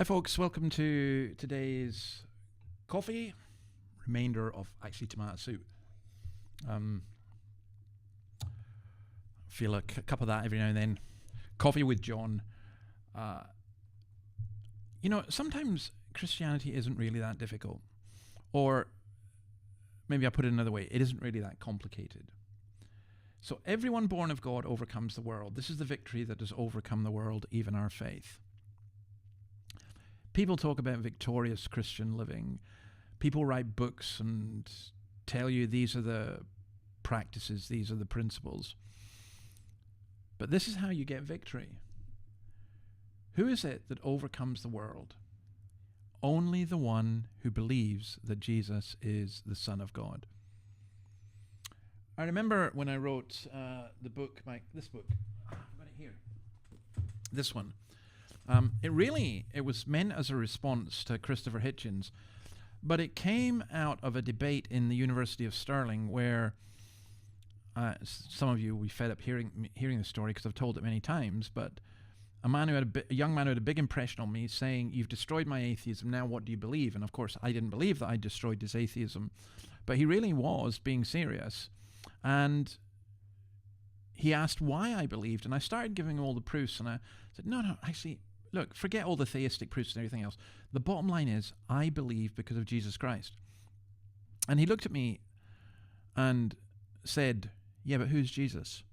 Hi folks, welcome to today's coffee, remainder of actually tomato soup. Feel a cup of that every now and then. Coffee with John. Sometimes Christianity isn't really that difficult. Or maybe I put it another way, it isn't really that complicated. So everyone born of God overcomes the world. This is the victory that has overcome the world, even our faith. People talk about victorious Christian living. People write books and tell you these are the practices, these are the principles. But this is how you get victory. Who is it that overcomes the world? Only the one who believes that Jesus is the Son of God. I remember when I wrote this book. I've got it here. This one. It was meant as a response to Christopher Hitchens, but it came out of a debate in the University of Stirling where some of you will be fed up hearing the story because I've told it many times, but a young man who had a big impression on me saying, "You've destroyed my atheism, now what do you believe?" And of course I didn't believe that I destroyed his atheism, but he really was being serious. And he asked why I believed, and I started giving him all the proofs, and I said, no, actually, look, forget all the theistic proofs and everything else. The bottom line is, I believe because of Jesus Christ. And he looked at me and said, yeah, but who's Jesus?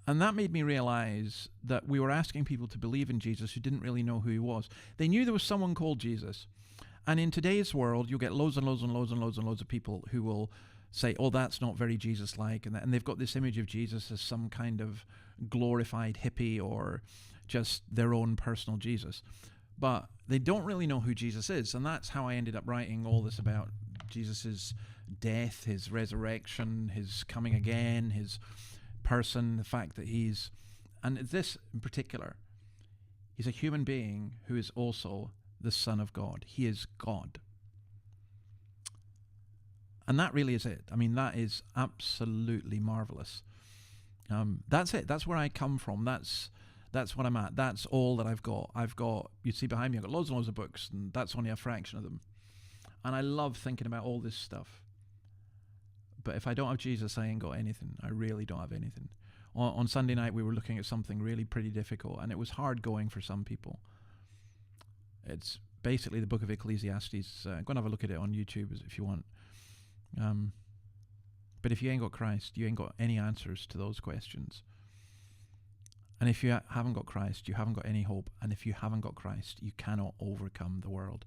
And that made me realize that we were asking people to believe in Jesus who didn't really know who he was. They knew there was someone called Jesus. And in today's world, you'll get loads and loads and loads and loads and loads of people who will say, oh, that's not very Jesus-like. And they've got this image of Jesus as some kind of glorified hippie or just their own personal Jesus. But they don't really know who Jesus is. And that's how I ended up writing all this about Jesus' death, his resurrection, his coming again, his person, the fact that and this in particular, he's a human being who is also the Son of God. He is God. And that really is it. I mean, that is absolutely marvelous. That's it. That's where I come from. That's what I'm at. That's all that I've got. You see behind me, I've got loads and loads of books, and that's only a fraction of them. And I love thinking about all this stuff. But if I don't have Jesus, I ain't got anything. I really don't have anything. On Sunday night, we were looking at something really pretty difficult, and it was hard going for some people. It's basically the book of Ecclesiastes. Go and have a look at it on YouTube if you want. But if you ain't got Christ, you ain't got any answers to those questions. And if you haven't got Christ, you haven't got any hope. And if you haven't got Christ, you cannot overcome the world.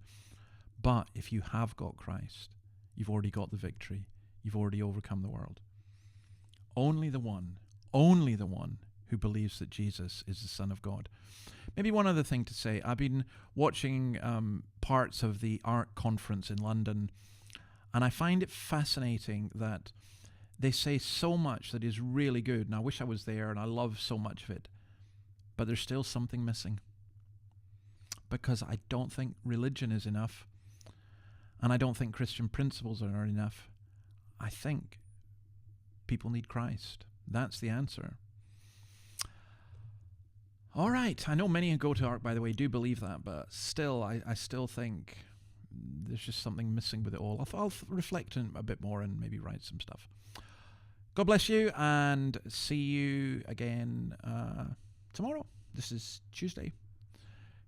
But if you have got Christ, you've already got the victory. You've already overcome the world. Only the one who believes that Jesus is the Son of God. Maybe one other thing to say. I've been watching parts of the ARC conference in London, and I find it fascinating that they say so much that is really good, and I wish I was there, and I love so much of it. But there's still something missing. Because I don't think religion is enough, and I don't think Christian principles are enough. I think people need Christ. That's the answer. All right. I know many who go to ARC, by the way, do believe that, but still, I still think there's just something missing with it all. I'll reflect on a bit more and maybe write some stuff. God bless you, and see you again tomorrow. This is Tuesday.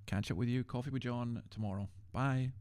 Catch up with you, Coffee with John, tomorrow. Bye.